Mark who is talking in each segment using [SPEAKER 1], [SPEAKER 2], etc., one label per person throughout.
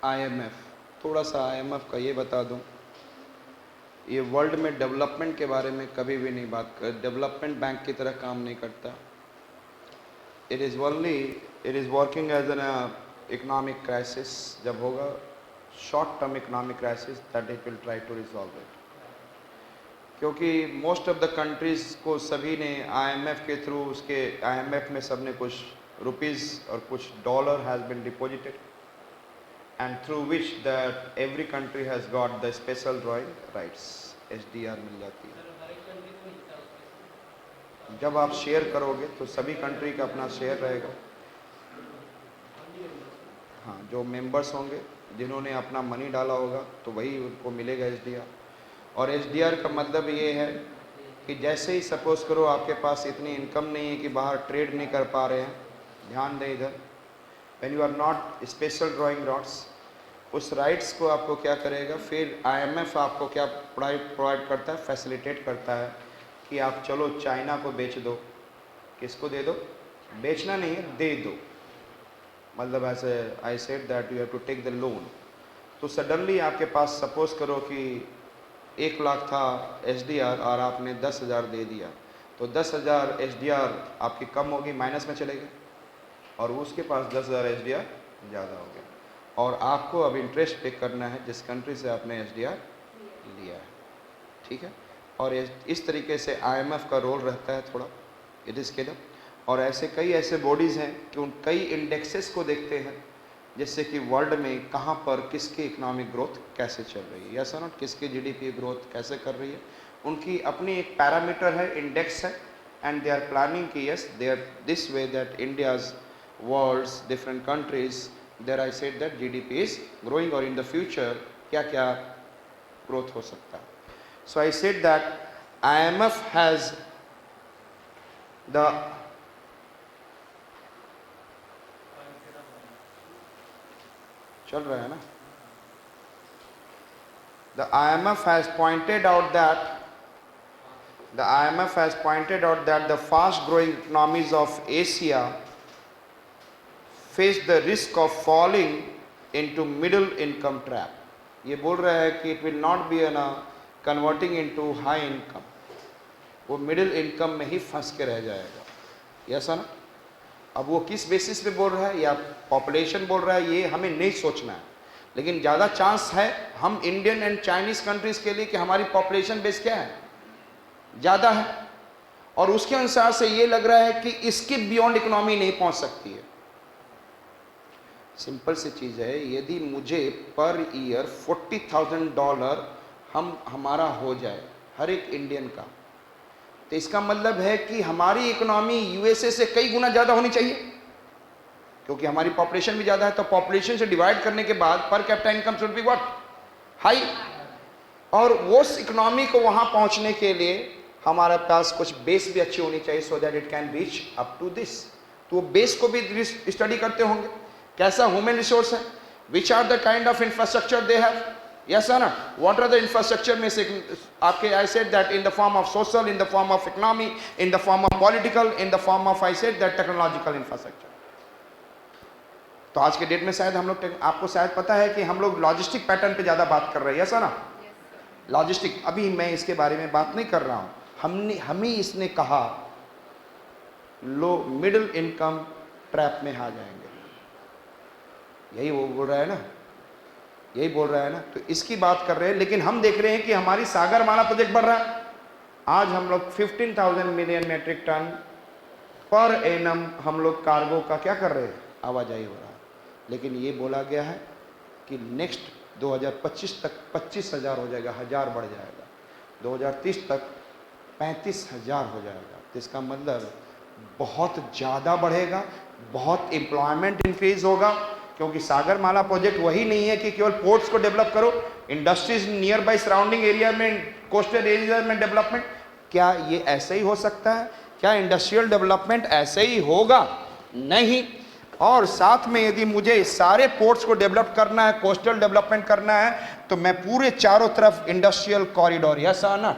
[SPEAKER 1] IMF, थोड़ा सा IMF का ये बता दूं, ये वर्ल्ड में डेवलपमेंट के बारे में कभी भी नहीं बात कर, डेवलपमेंट बैंक की तरह काम नहीं करता। It is working as an economic crisis. जब होगा short term economic crisis that it will try to resolve it, क्योंकि मोस्ट ऑफ द कंट्रीज़ को सभी ने आईएमएफ के थ्रू, उसके आईएमएफ में सब ने कुछ रुपीज़ और कुछ dollar has been deposited, and through which that every country has got the special drawing rights, SDR मिल जाती है। जब आप शेयर करोगे तो सभी कंट्री का अपना शेयर रहेगा। हाँ, जो मेंबर्स होंगे जिन्होंने अपना मनी डाला होगा तो वही उनको मिलेगा एसडीआर। और एसडीआर का मतलब ये है कि जैसे ही सपोज करो आपके पास इतनी इनकम नहीं है कि बाहर ट्रेड नहीं कर पा रहे हैं, ध्यान दें इधर, when you are not special drawing rights, उस राइट्स को आपको क्या करेगा, फिर आईएमएफ आपको क्या प्रोवाइड करता है, फैसिलिटेट करता है कि आप चलो चाइना को बेच दो। किसको दे दो? बेचना नहीं है, दे दो। मतलब ऐसे I said that you have to take the loan. तो सडनली आपके पास सपोज करो कि 1 लाख था एसडीआर और आपने 10,000 दे दिया, तो 10,000 एसडीआर आपकी कम होगी, माइनस में चलेगी, और उसके पास 10,000 एसडीआर ज़्यादा हो गया, और आपको अब इंटरेस्ट पे करना है जिस कंट्री से आपने एसडीआर लिया है। ठीक है, और इस तरीके से आईएमएफ का रोल रहता है थोड़ा, इट इज़ क्लियर। और ऐसे कई ऐसे बॉडीज़ हैं कि उन कई इंडेक्सेस को देखते हैं, जैसे कि वर्ल्ड में कहाँ पर किसकी इकोनॉमिक ग्रोथ कैसे चल रही है, यस और नॉट, किसकी जीडीपी ग्रोथ कैसे कर रही है, उनकी अपनी एक पैरामीटर है, इंडेक्स है, एंड दे आर प्लानिंग कि yes they are this way that India's world's different countries there I said that GDP is growing, और इन द फ्यूचर क्या क्या ग्रोथ हो सकता है। So I said that IMF has the चल रहा है ना, the IMF has pointed out that the fast growing economies of Asia face the risk of falling into middle income trap. ये बोल रहा है कि it will not be converting into high income, वो मिडिल इनकम में ही फंस के रह जाएगा, यस ना। अब वो किस बेसिस पे बोल रहा है, या पॉपुलेशन बोल रहा है, ये हमें नहीं सोचना है, लेकिन ज़्यादा चांस है हम इंडियन एंड चाइनीज़ कंट्रीज़ के लिए कि हमारी पॉपुलेशन बेस क्या है, ज़्यादा है, और उसके अनुसार से ये लग रहा है कि इसकी बियॉन्ड इकोनॉमी नहीं पहुंच सकती है। सिंपल सी चीज़ है, यदि मुझे पर ईयर $40,000 हमारा हो जाए हर एक इंडियन का, तो इसका मतलब है कि हमारी इकोनॉमी यूएसए से कई गुना ज़्यादा होनी चाहिए, क्योंकि हमारी पॉपुलेशन भी ज़्यादा है। तो पॉपुलेशन से डिवाइड करने के बाद per capita income should be what, high, और वो इकोनॉमी को वहाँ पहुँचने के लिए हमारे पास कुछ बेस भी अच्छी होनी चाहिए, so that it can reach up to this. तो बेस को भी स्टडी करते होंगे, कैसा ह्यूमन रिसोर्स है, which are the kind of infrastructure they have, yes or not, what are the infrastructure में से आपके, I said that in the form of social, in the form of economy, in the form of political, in the form of I said that technological infrastructure। तो आज के date में शायद हम लोग, आपको शायद पता है कि हम लोग लॉजिस्टिक पैटर्न पे ज़्यादा बात कर रहे हैं, yes or not, लॉजिस्टिक। अभी मैं इसके बारे में बात नहीं कर रहा हूँ, हमें इसने कहा लो मिडिल इनकम ट्रैप में आ जाएंगे, यही वो बोल रहा है ना, यही बोल रहा है ना। तो इसकी बात कर रहे हैं, लेकिन हम देख रहे हैं कि हमारी सागरमाला प्रोजेक्ट बढ़ रहा है। आज हम लोग 15,000 million metric ton per annum हम लोग कार्गो का क्या कर रहे हैं, आवाजाही हो रहा है। लेकिन ये बोला गया है कि नेक्स्ट 2025 तक 25,000 हो जाएगा, 1,000 बढ़ जाएगा, 2030 तक 35,000 हो जाएगा। तो इसका मतलब बहुत ज़्यादा बढ़ेगा, बहुत एम्प्लॉयमेंट इंक्रीज होगा, क्योंकि सागरमाला प्रोजेक्ट वही नहीं है कि केवल पोर्ट्स को डेवलप करो, industries near by surrounding area में, कोस्टल एरिया में डेवलपमेंट, क्या ये ऐसे ही हो सकता है? क्या इंडस्ट्रियल डेवलपमेंट ऐसे ही होगा? नहीं। और साथ में यदि मुझे सारे पोर्ट्स को डेवलप करना है, कोस्टल डेवलपमेंट करना है, तो मैं पूरे चारों तरफ इंडस्ट्रियल कॉरिडोर, यस और ना,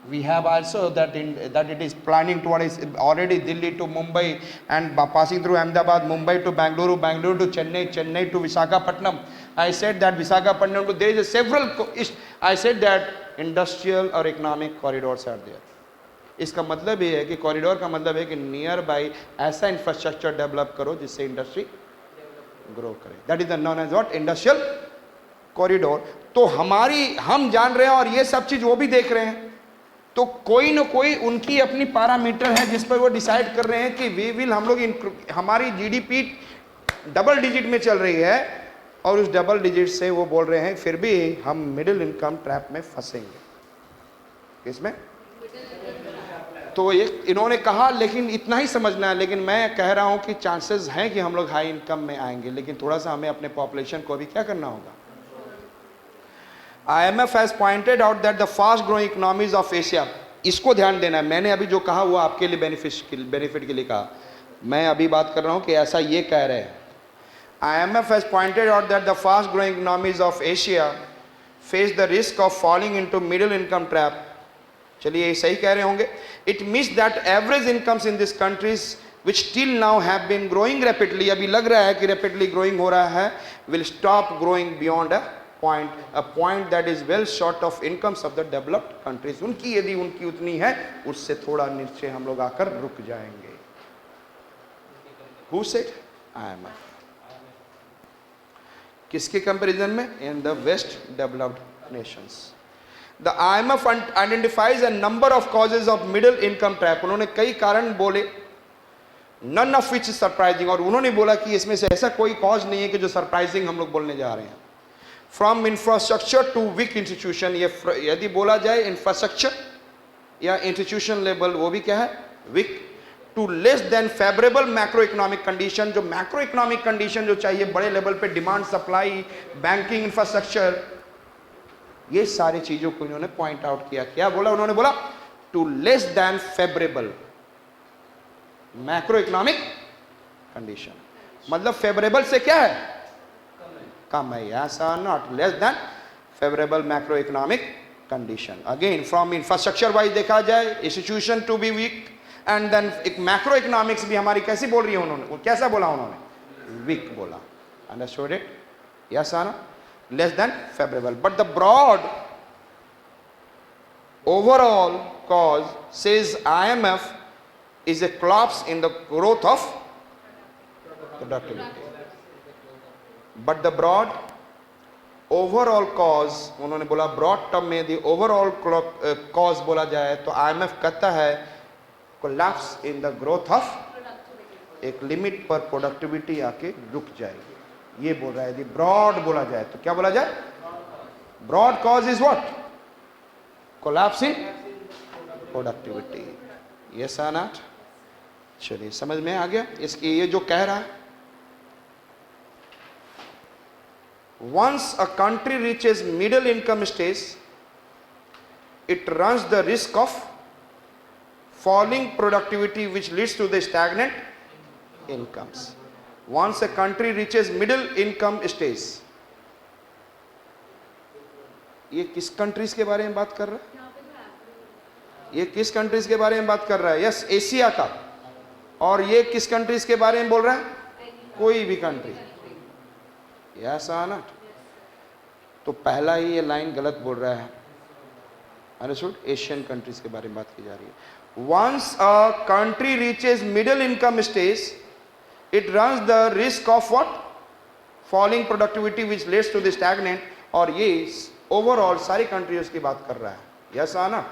[SPEAKER 1] We have also that it is planning towards already Delhi to Mumbai and passing through Ahmedabad, Mumbai to Bangalore, Bangalore to Chennai, Chennai to Visakhapatnam. I said that Visakhapatnam to there is several. I said that industrial or economic corridors are there. इसका मतलब ये है कि corridor का मतलब है कि nearby ऐसा इंफ्रास्ट्रक्चर डेवलप करो जिससे इंडस्ट्री ग्रो करे. That is the known as what industrial corridor. तो हम जान रहे हैं और ये सब चीज वो भी देख रहे हैं. तो कोई ना कोई उनकी अपनी पैरामीटर है जिस पर वो डिसाइड कर रहे हैं कि वी विल हम लोग हमारी जीडीपी डबल डिजिट में चल रही है और उस डबल डिजिट से वो बोल रहे हैं फिर भी हम मिडिल इनकम ट्रैप में फंसेंगे. किसमें? तो ये इन्होंने कहा, लेकिन इतना ही समझना है. लेकिन मैं कह रहा हूं कि चांसेस हैं कि हम लोग हाई इनकम में आएंगे, लेकिन थोड़ा सा हमें अपने पॉपुलेशन को भी क्या करना होगा. IMF has pointed out that the fast growing economies of Asia, इसको ध्यान देना है. मैंने अभी जो कहा वो आपके लिए बेनिफिट के लिए कहा. मैं अभी बात कर रहा हूं कि ऐसा ये कह रहे हैं. IMF has pointed out that the fast growing economies of Asia face the risk of falling into middle income trap. चलिए ये सही कह रहे होंगे. It means that average incomes in these countries which till now have been growing rapidly, अभी लग रहा है कि rapidly growing हो रहा है, will stop growing beyond a point that is well short of incomes of the developed countries. उनकी यदि उनकी उतनी है उससे थोड़ा नीचे हम लोग आकर रुक जाएंगे. Who said? IMF. किसके कंपैरिजन में? In the West developed nations. The IMF identifies a number of causes of middle income trap. उन्होंने कई कारण बोले, none of which is surprising. और उन्होंने बोला कि इसमें से ऐसा कोई कॉज नहीं है कि जो सरप्राइजिंग हम लोग बोलने जा रहे हैं. From infrastructure to weak institution, ये यदि बोला जाए इंफ्रास्ट्रक्चर या इंस्टीट्यूशन लेवल वो भी क्या है? Weak. Too less than favourable macro economic condition, जो मैक्रो इकोनॉमिक कंडीशन जो चाहिए बड़े लेवल पे, डिमांड सप्लाई, बैंकिंग इंफ्रास्ट्रक्चर, ये सारी चीजों को इन्होंने पॉइंट आउट किया. क्या बोला उन्होंने? बोला too less than favourable macro economic condition. मतलब फेवरेबल से क्या है? कम है. ऐसा not less than favourable macro economic condition. Again from infrastructure wise देखा जाए, institution to be weak, and then एक मैक्रो इकोनॉमिक्स भी हमारी कैसी बोल रही है उन्होंने? कैसा बोला उन्होंने? वीक बोला. Understood it? Yes or less than favorable. But the broad overall cause, says IMF, is a collapse in the growth of productivity. But the broad overall cause, उन्होंने बोला broad term में the overall cause बोला जाए तो IMF कहता है collapse in the growth of, एक limit पर प्रोडक्टिविटी आके रुक जाएगी. ये बोल रहा है. यदि ब्रॉड बोला जाए तो क्या बोला जाए? Broad cause is what? Collapse in productivity. Yes और नॉट? चलिए समझ में आ गया. इसकी ये जो कह रहा है, once a country reaches middle income stage it runs the risk of falling productivity which leads to the stagnant incomes. Once a country reaches middle income stage, ये किस कंट्रीज के बारे में बात कर रहा है? ये किस कंट्रीज के बारे में बात कर रहा है? यस, एशिया का. और ये किस कंट्रीज के बारे में बोल रहा है? कोई भी कंट्री. यस और नॉट? तो पहला ही ये लाइन गलत बोल रहा है. अंडरस्टूड? एशियन कंट्रीज के बारे में बात की जा रही है. Once a country reaches middle income stage, it runs the risk of what? Falling productivity which leads to the stagnant. और ये ओवरऑल सारी कंट्रीज की बात कर रहा है. यस आना?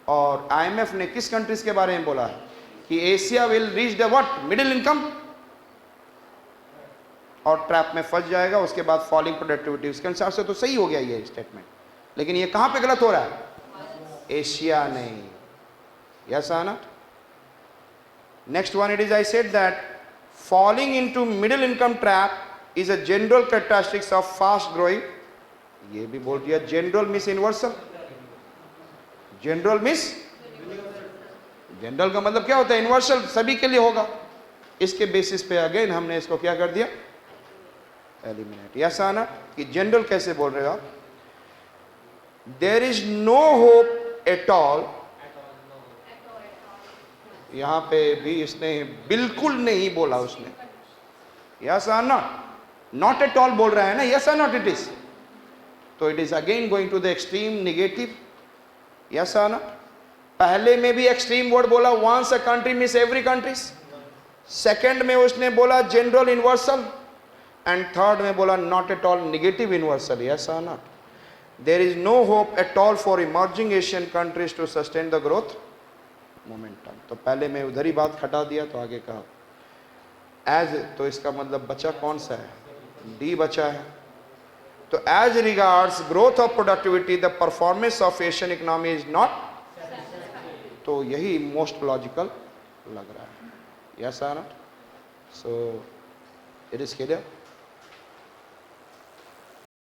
[SPEAKER 1] और IMF ने किस कंट्रीज के बारे में बोला है? कि Asia will reach the what? Middle income, और ट्रैप में फंस जाएगा. उसके बाद फॉलिंग प्रोडक्टिविटी. उसके अनुसार से तो सही हो गया ये स्टेटमेंट, लेकिन ये कहां पे गलत हो रहा है? एशिया नहीं. यस आना? Next one, it is I said that falling into middle income trap is a general characteristics of fast growing. ये भी बोल दिया general miss universal. general miss, general का मतलब क्या होता है? universal, सभी के लिए होगा. इसके बेसिस पे अगेन हमने इसको क्या कर दिया? eliminate. यस आना? कि general कैसे बोल रहे हो आप? There is no hope at all यहाँ पे भी इसने बिल्कुल नहीं बोला उसने, यस और नॉट एट ऑल बोल रहा है ना, यस और नॉट इट इज, तो it is again going to the extreme negative, yes और नॉट। पहले में भी एक्सट्रीम वर्ड बोला, once a country means every countries, second में उसने बोला जनरल यूनिवर्सल, एंड थर्ड में बोला not at all negative universal, yes और not. There is no hope at all for emerging Asian countries to sustain the growth momentum. तो पहले मैं उधर ही बात हटा दिया, तो आगे कहा एज, तो इसका मतलब बचा कौन सा है, डी बचा है। तो as regards growth of productivity the performance of Asian economy is not, तो यही मोस्ट लॉजिकल लग रहा है, यस और not. So it is clear.